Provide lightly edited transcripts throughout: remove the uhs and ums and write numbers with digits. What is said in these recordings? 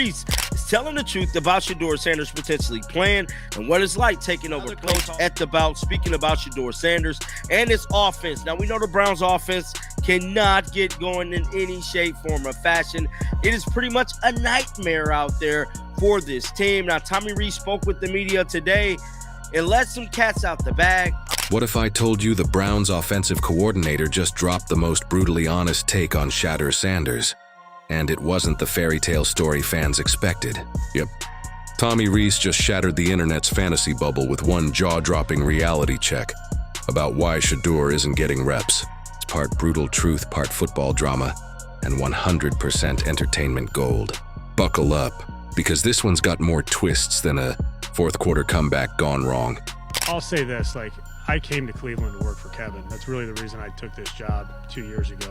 Rees is telling the truth about Shedeur Sanders potentially playing and what it's like taking over coach at the bout, speaking about Shedeur Sanders and his offense. Now, we know the Browns' offense cannot get going in any shape, form, or fashion. It is pretty much a nightmare out there for this team. Now, Tommy Rees spoke with the media today and let some cats out the bag. What if I told you the Browns' offensive coordinator just dropped the most brutally honest take on Shedeur Sanders? And it wasn't the fairy tale story fans expected. Yep. Tommy Rees just shattered the internet's fantasy bubble with one jaw-dropping reality check about why Shedeur isn't getting reps. It's part brutal truth, part football drama, and 100% entertainment gold. Buckle up, because this one's got more twists than a fourth quarter comeback gone wrong. I'll say this, I came to Cleveland to work for Kevin. That's really the reason I took this job 2 years ago.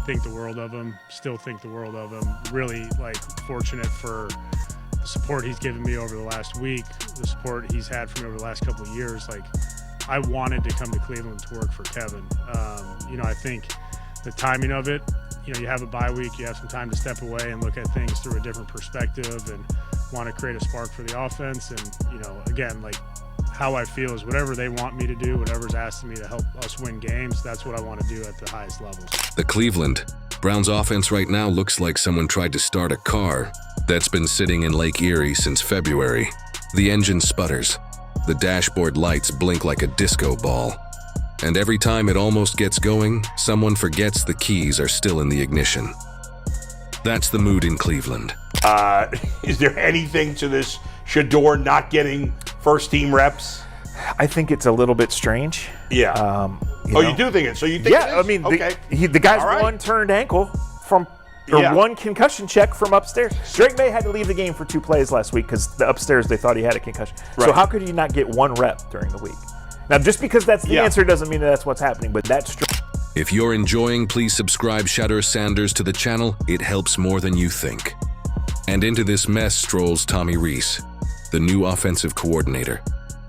Think the world of him, still think the world of him. Really, fortunate for the support he's given me over the last week, the support he's had for me over the last couple of years. I wanted to come to Cleveland to work for Kevin. I think the timing of it, you have a bye week, you have some time to step away and look at things through a different perspective and want to create a spark for the offense. And, again, how I feel is whatever they want me to do, whatever's asking me to help us win games, that's what I want to do at the highest levels. The Cleveland Browns offense right now looks like someone tried to start a car that's been sitting in Lake Erie since February. The engine sputters, the dashboard lights blink like a disco ball, and every time it almost gets going, someone forgets the keys are still in the ignition. That's the mood in Cleveland. Is there anything to this Shedeur not getting first-team reps? I think it's a little bit strange. Yeah. You do think it? So you think yeah, it is? I mean, okay. the guy's All right. one turned ankle from one concussion check from upstairs. Drake May had to leave the game for 2 plays last week because the upstairs they thought he had a concussion. Right. So how could he not get 1 rep during the week? Now, just because that's the answer doesn't mean that's what's happening, but that's true. If you're enjoying, please subscribe Shedeur Sanders to the channel. It helps more than you think. And into this mess strolls Tommy Rees, the new offensive coordinator,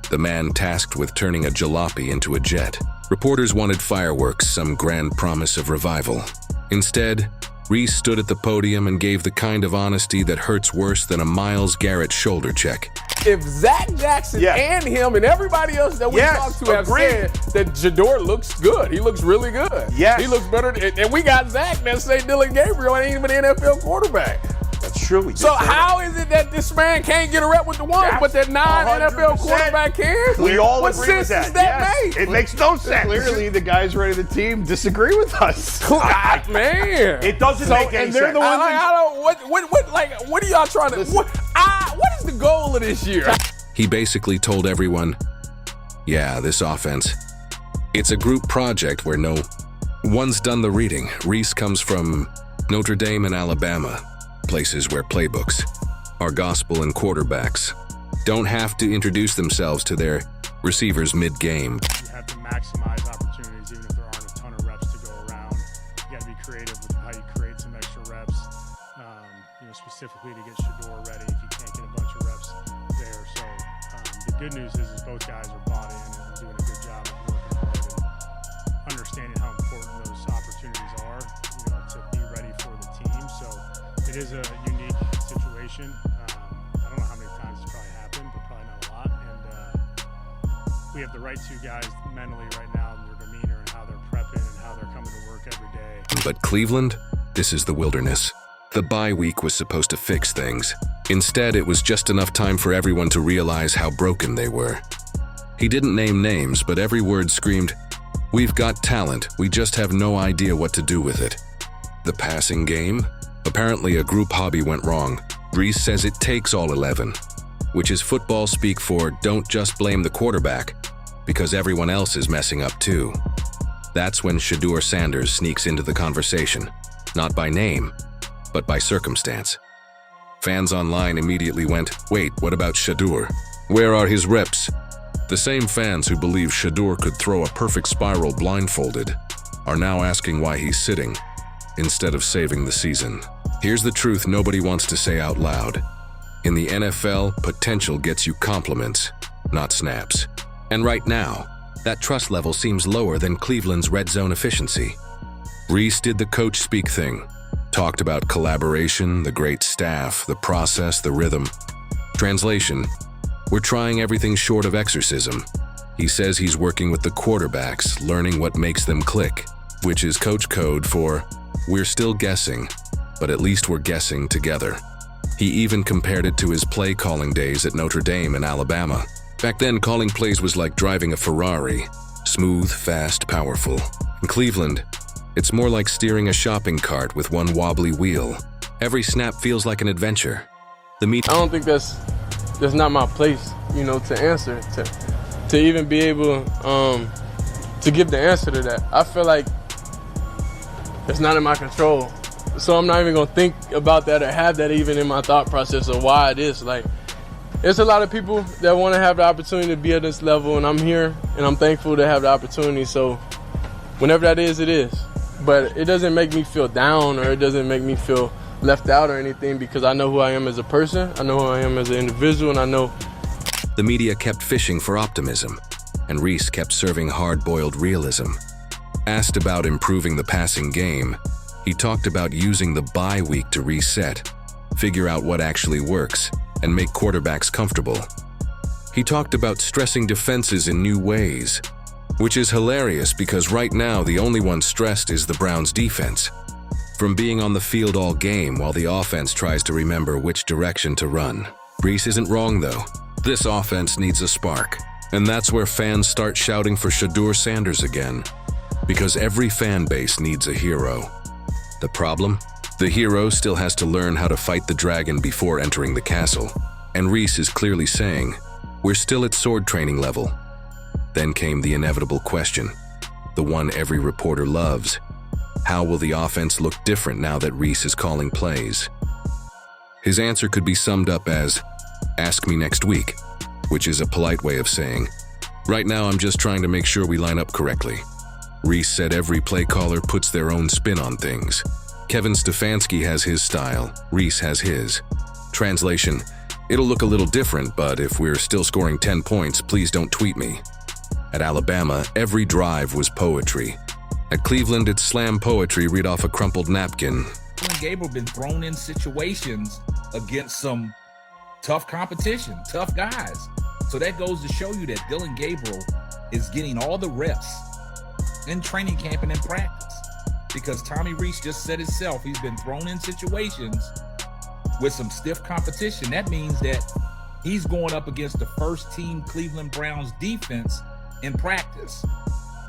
the man tasked with turning a jalopy into a jet. Reporters wanted fireworks, some grand promise of revival. Instead, Rees stood at the podium and gave the kind of honesty that hurts worse than a Myles Garrett shoulder check. If Zach Jackson and him and everybody else that we talked to have said that Shedeur looks good, he looks really good. Yes. He looks better, and we got Zach that say Dylan Gabriel ain't even an NFL quarterback. That's true. So how is it that this man can't get a rep with the ones, but that non-NFL quarterback can? We all what agree with sense that. does that make? It makes no sense. Clearly, the guys running the team disagree with us. Man, it doesn't make any and they're sense. the ones what are y'all trying to? What is the goal of this year? He basically told everyone, yeah, this offense, it's a group project where no one's done the reading. Rees comes from Notre Dame and Alabama, places where playbooks are gospel and quarterbacks don't have to introduce themselves to their receivers mid-game. You have to maximize opportunities even if there aren't a ton of reps to go around. You got to be creative with how you create some extra reps, specifically to get Shedeur ready if you can't get a bunch of reps there. So the good news is both guys are bought in and doing a good job of working hard and understanding how important those opportunities are, to be ready for the team. So it is a unique situation. I don't know how many times it's probably happened, but probably not a lot. And we have the right 2 guys mentally right now, and their demeanor and how they're prepping and how they're coming to work every day. But Cleveland, this is the wilderness. The bye week was supposed to fix things. Instead, it was just enough time for everyone to realize how broken they were. He didn't name names, but every word screamed, "We've got talent, we just have no idea what to do with it." The passing game? Apparently a group hobby went wrong. Rees says it takes all 11, which is football speak for don't just blame the quarterback, because everyone else is messing up too. That's when Shedeur Sanders sneaks into the conversation, not by name, but by circumstance. Fans online immediately went, wait, what about Shedeur? Where are his reps? The same fans who believe Shedeur could throw a perfect spiral blindfolded are now asking why he's sitting, instead of saving the season. Here's the truth nobody wants to say out loud. In the NFL, potential gets you compliments, not snaps. And right now, that trust level seems lower than Cleveland's red zone efficiency. Rees did the coach speak thing, Talked about collaboration, the great staff, the process, the rhythm. Translation: we're trying everything short of exorcism. He says he's working with the quarterbacks, learning what makes them click, which is coach code for, we're still guessing, but at least we're guessing together. He even compared it to his play calling days at Notre Dame in Alabama. Back then, calling plays was like driving a Ferrari. Smooth, fast, powerful. In Cleveland, it's more like steering a shopping cart with one wobbly wheel. Every snap feels like an adventure. I don't think that's not my place, to answer, to even be able to give the answer to that. I feel like it's not in my control. So I'm not even gonna think about that or have that even in my thought process of why it is. Like, there's a lot of people that want to have the opportunity to be at this level, and I'm here, and I'm thankful to have the opportunity. So whenever that is, it is. But it doesn't make me feel down, or it doesn't make me feel left out or anything, because I know who I am as a person, I know who I am as an individual, and I know. The media kept fishing for optimism, and Rees kept serving hard-boiled realism. Asked about improving the passing game, he talked about using the bye week to reset, figure out what actually works, and make quarterbacks comfortable. He talked about stressing defenses in new ways, which is hilarious because right now the only one stressed is the Browns' defense. From being on the field all game while the offense tries to remember which direction to run. Rees isn't wrong though. This offense needs a spark, and that's where fans start shouting for Shedeur Sanders again. Because every fan base needs a hero. The problem? The hero still has to learn how to fight the dragon before entering the castle. And Rees is clearly saying, we're still at sword training level. Then came the inevitable question, the one every reporter loves. How will the offense look different now that Rees is calling plays? His answer could be summed up as, ask me next week, which is a polite way of saying, right now I'm just trying to make sure we line up correctly. Rees said every play caller puts their own spin on things. Kevin Stefanski has his style, Rees has his. Translation: it'll look a little different, but if we're still scoring 10 points, please don't tweet me. At Alabama, every drive was poetry. At Cleveland, it's slam poetry, read off a crumpled napkin. Gabriel been thrown in situations against some tough competition, tough guys. So that goes to show you that Dylan Gabriel is getting all the reps in training camp and in practice, because Tommy Rees just said himself, he's been thrown in situations with some stiff competition. That means that he's going up against the first team Cleveland Browns defense in practice.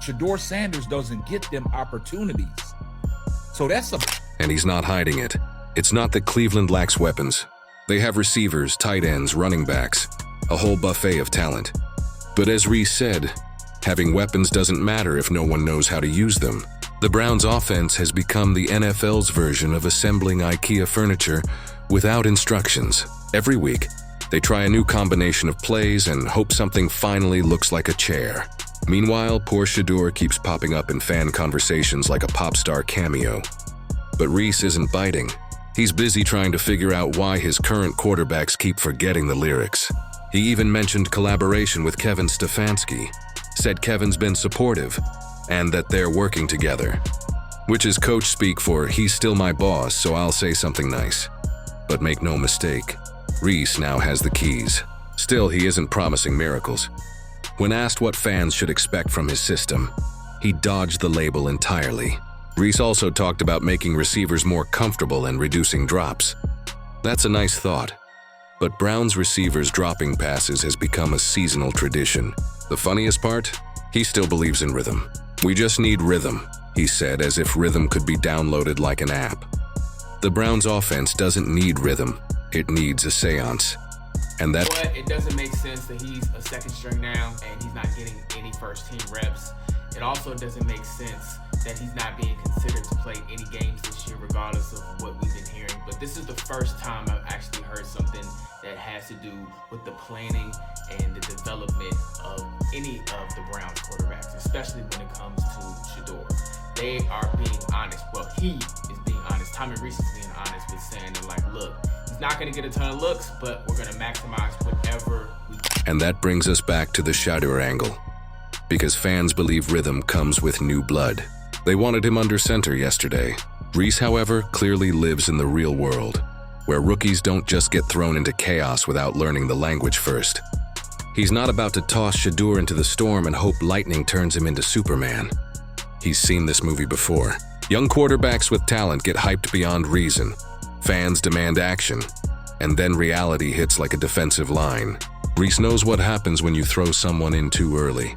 Shedeur Sanders doesn't get them opportunities. So that's and he's not hiding it. It's not that Cleveland lacks weapons. They have receivers, tight ends, running backs, a whole buffet of talent. But as Rees said, having weapons doesn't matter if no one knows how to use them. The Browns' offense has become the NFL's version of assembling IKEA furniture without instructions. Every week, they try a new combination of plays and hope something finally looks like a chair. Meanwhile, poor Shedeur keeps popping up in fan conversations like a pop star cameo. But Rees isn't biting. He's busy trying to figure out why his current quarterbacks keep forgetting the lyrics. He even mentioned collaboration with Kevin Stefanski, said Kevin's been supportive, and that they're working together. Which is coach speak for, he's still my boss, so I'll say something nice. But make no mistake, Rees now has the keys. Still, he isn't promising miracles. When asked what fans should expect from his system, he dodged the label entirely. Rees also talked about making receivers more comfortable and reducing drops. That's a nice thought. But Browns receivers dropping passes has become a seasonal tradition. The funniest part? He still believes in rhythm. We just need rhythm, he said, as if rhythm could be downloaded like an app. The Browns offense doesn't need rhythm, it needs a seance. And that— But it doesn't make sense that he's a second string now and he's not getting any first team reps. It also doesn't make sense that he's not being considered to play any games this year, regardless of what we've been hearing. But this is the first time I've actually heard something that has to do with the planning and the development of any of the Browns quarterbacks, especially when it comes to Shedeur. They are being honest. Well, he is being honest. Tommy Rees is being honest with saying that, like, look, he's not going to get a ton of looks, but we're going to maximize whatever we can. And that brings us back to the Shedeur angle. Because fans believe rhythm comes with new blood. They wanted him under center yesterday. Rees, however, clearly lives in the real world, where rookies don't just get thrown into chaos without learning the language first. He's not about to toss Shedeur into the storm and hope lightning turns him into Superman. He's seen this movie before. Young quarterbacks with talent get hyped beyond reason. Fans demand action, and then reality hits like a defensive line. Rees knows what happens when you throw someone in too early.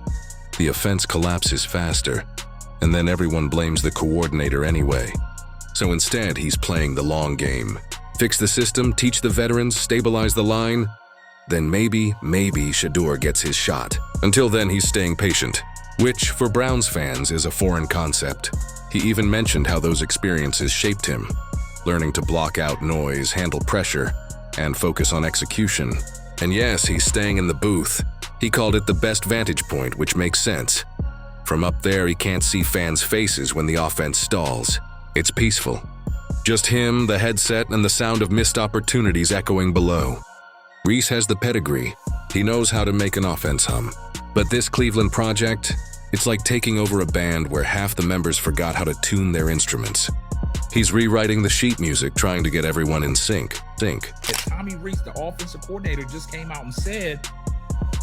The offense collapses faster, and then everyone blames the coordinator anyway. So instead, he's playing the long game. Fix the system, teach the veterans, stabilize the line, then maybe Shedeur gets his shot. Until then, he's staying patient, which, for Browns fans, is a foreign concept. He even mentioned how those experiences shaped him, learning to block out noise, handle pressure, and focus on execution. And yes, he's staying in the booth. He called it the best vantage point, which makes sense. From up there, he can't see fans' faces when the offense stalls. It's peaceful. Just him, the headset, and the sound of missed opportunities echoing below. Rees has the pedigree. He knows how to make an offense hum. But this Cleveland project, it's like taking over a band where half the members forgot how to tune their instruments. He's rewriting the sheet music, trying to get everyone in sync. Tommy Rees, the offensive coordinator, just came out and said,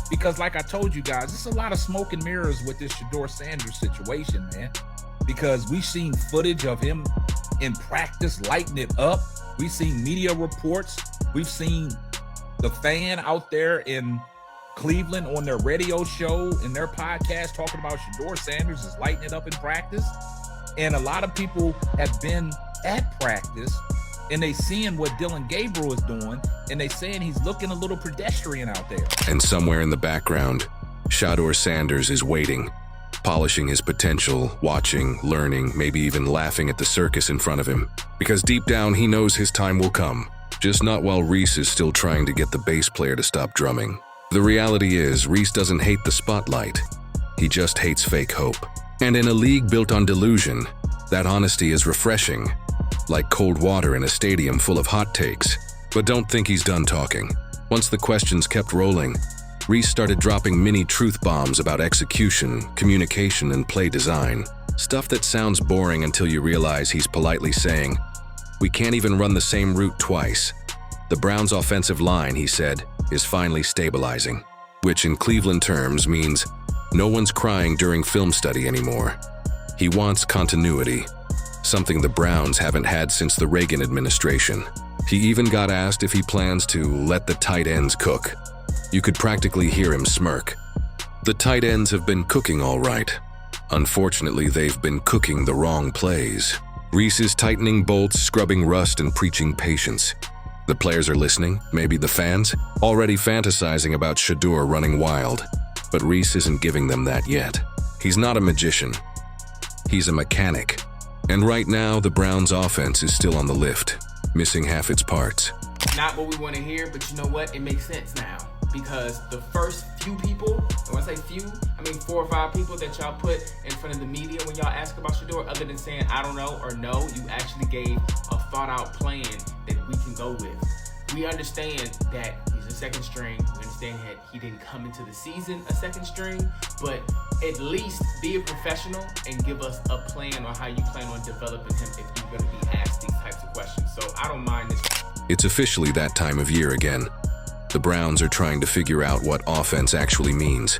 because like I told you guys, it's a lot of smoke and mirrors with this Shedeur Sanders situation, man. Because we've seen footage of him in practice lighting it up. We've seen media reports. We've seen the fan out there in Cleveland on their radio show, in their podcast, talking about Shedeur Sanders is lighting it up in practice. And a lot of people have been at practice and they seeing what Dylan Gabriel is doing, and they saying he's looking a little pedestrian out there. And somewhere in the background, Shedeur Sanders is waiting, polishing his potential, watching, learning, maybe even laughing at the circus in front of him. Because deep down, he knows his time will come. Just not while Rees is still trying to get the bass player to stop drumming. The reality is, Rees doesn't hate the spotlight. He just hates fake hope. And in a league built on delusion, that honesty is refreshing. Like cold water in a stadium full of hot takes. But don't think he's done talking. Once the questions kept rolling, Rees started dropping mini truth bombs about execution, communication, and play design. Stuff that sounds boring until you realize he's politely saying, "We can't even run the same route twice." The Browns' offensive line, he said, is finally stabilizing, which in Cleveland terms means no one's crying during film study anymore. He wants continuity, something the Browns haven't had since the Reagan administration. He even got asked if he plans to let the tight ends cook. You could practically hear him smirk. The tight ends have been cooking all right. Unfortunately, they've been cooking the wrong plays. Rees is tightening bolts, scrubbing rust, and preaching patience. The players are listening, maybe the fans, already fantasizing about Shedeur running wild. But Rees isn't giving them that yet. He's not a magician. He's a mechanic. And right now, the Browns' offense is still on the lift, missing half its parts. Not what we want to hear, but you know what? It makes sense now. Because the first few people, and when I say few, I mean 4 or 5 people that y'all put in front of the media when y'all ask about Shedeur, other than saying, I don't know or no, you actually gave a thought out plan that we can go with. We understand that he's a second string. We understand that he didn't come into the season a second string, but at least be a professional and give us a plan on how you plan on developing him if you're going to be asked these types of questions. So I don't mind this. It's officially that time of year again. The Browns are trying to figure out what offense actually means.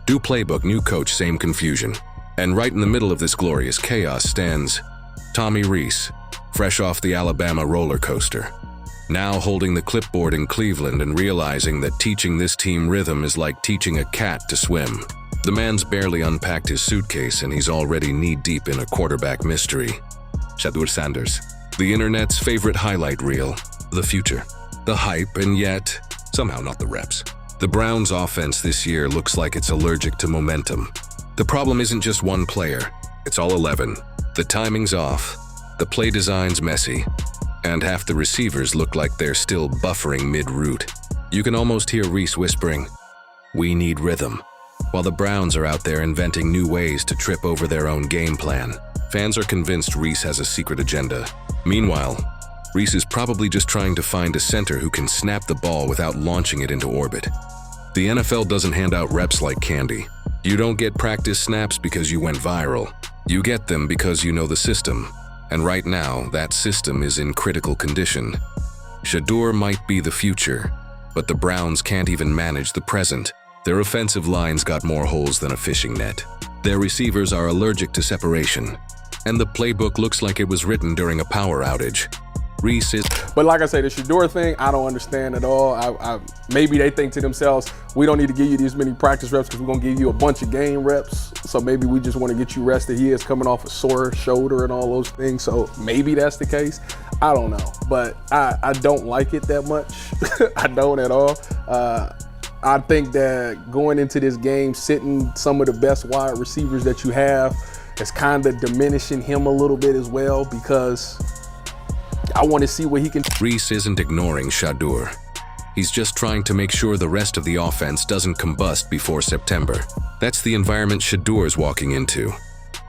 New playbook, new coach, same confusion. And right in the middle of this glorious chaos stands Tommy Rees, fresh off the Alabama roller coaster. Now holding the clipboard in Cleveland and realizing that teaching this team rhythm is like teaching a cat to swim. The man's barely unpacked his suitcase and he's already knee-deep in a quarterback mystery. Shedeur Sanders, the internet's favorite highlight reel, the future, the hype, and yet somehow not the reps. The Browns' offense this year looks like it's allergic to momentum. The problem isn't just one player, it's all 11. The timing's off, the play design's messy, and half the receivers look like they're still buffering mid-route. You can almost hear Rees whispering, "We need rhythm," while the Browns are out there inventing new ways to trip over their own game plan. Fans are convinced Rees has a secret agenda. Meanwhile, Rees is probably just trying to find a center who can snap the ball without launching it into orbit. The NFL doesn't hand out reps like candy. You don't get practice snaps because you went viral. You get them because you know the system, and right now, that system is in critical condition. Shedeur might be the future, but the Browns can't even manage the present. Their offensive line's got more holes than a fishing net. Their receivers are allergic to separation, and the playbook looks like it was written during a power outage. Rees is... But like I say, the Shedeur thing, I don't understand at all. Maybe they think to themselves, we don't need to give you these many practice reps because we're going to give you a bunch of game reps. So maybe we just want to get you rested. He is coming off a sore shoulder and all those things. So maybe that's the case. I don't know. But I don't like it that much. I don't at all. I think that going into this game, sitting some of the best wide receivers that you have is kind of diminishing him a little bit as well, because I want to see what he can. Rees isn't ignoring Shedeur. He's just trying to make sure the rest of the offense doesn't combust before September. That's the environment Shedeur's walking into,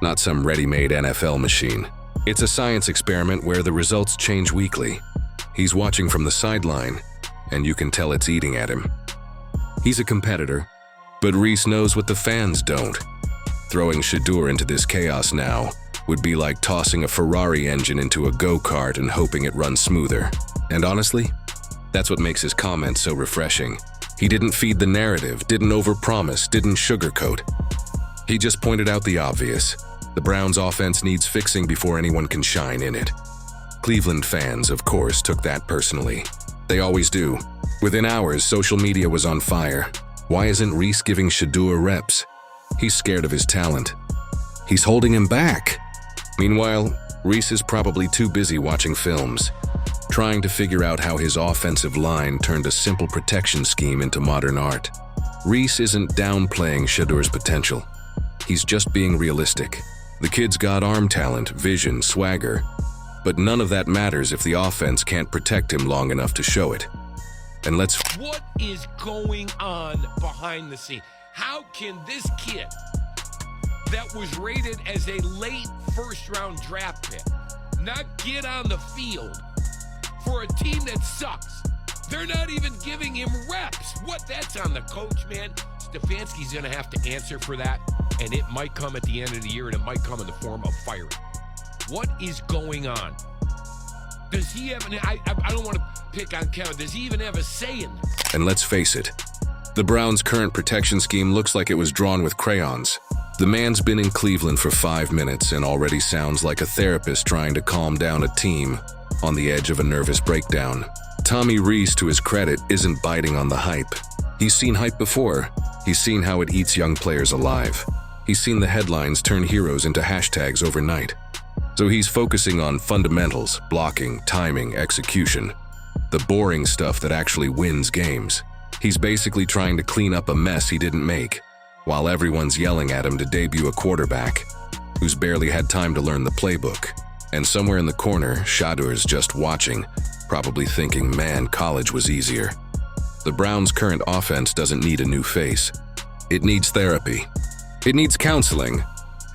not some ready-made NFL machine. It's a science experiment where the results change weekly. He's watching from the sideline, and you can tell it's eating at him. He's a competitor, but Rees knows what the fans don't. Throwing Shedeur into this chaos now would be like tossing a Ferrari engine into a go-kart and hoping it runs smoother. And honestly, that's what makes his comments so refreshing. He didn't feed the narrative, didn't overpromise, didn't sugarcoat. He just pointed out the obvious. The Browns' offense needs fixing before anyone can shine in it. Cleveland fans, of course, took that personally. They always do. Within hours, social media was on fire. Why isn't Rees giving Shedeur reps? He's scared of his talent. He's holding him back. Meanwhile, Rees is probably too busy watching films, trying to figure out how his offensive line turned a simple protection scheme into modern art. Rees isn't downplaying Shedeur's potential. He's just being realistic. The kid's got arm talent, vision, swagger, but none of that matters if the offense can't protect him long enough to show it. And What is going on behind the scene? How can this kid that was rated as a late first-round draft pick not get on the field for a team that sucks? They're not even giving him reps. That's on the coach, man. Stefanski's going to have to answer for that, and it might come at the end of the year, and it might come in the form of firing. What is going on? Does he have I don't want to pick on Kevin. Does he even have a say in this? And let's face it, the Browns' current protection scheme looks like it was drawn with crayons. The man's been in Cleveland for 5 minutes and already sounds like a therapist trying to calm down a team on the edge of a nervous breakdown. Tommy Rees, to his credit, isn't biting on the hype. He's seen hype before. He's seen how it eats young players alive. He's seen the headlines turn heroes into hashtags overnight. So he's focusing on fundamentals, blocking, timing, execution. The boring stuff that actually wins games. He's basically trying to clean up a mess he didn't make, while everyone's yelling at him to debut a quarterback who's barely had time to learn the playbook. And somewhere in the corner, Shedeur's just watching, probably thinking, man, college was easier. The Browns' current offense doesn't need a new face. It needs therapy. It needs counseling.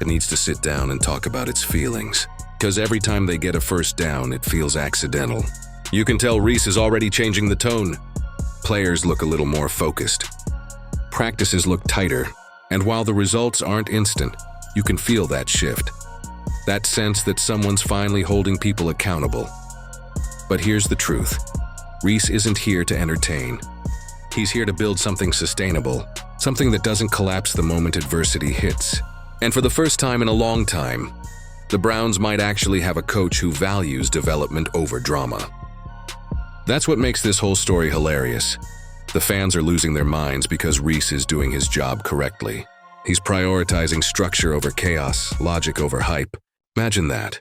It needs to sit down and talk about its feelings. Because every time they get a first down, it feels accidental. You can tell Rees is already changing the tone. Players look a little more focused. Practices look tighter. And while the results aren't instant, you can feel that shift. That sense that someone's finally holding people accountable. But here's the truth. Rees isn't here to entertain. He's here to build something sustainable, something that doesn't collapse the moment adversity hits. And for the first time in a long time, the Browns might actually have a coach who values development over drama. That's what makes this whole story hilarious. The fans are losing their minds because Rees is doing his job correctly. He's prioritizing structure over chaos, logic over hype. Imagine that.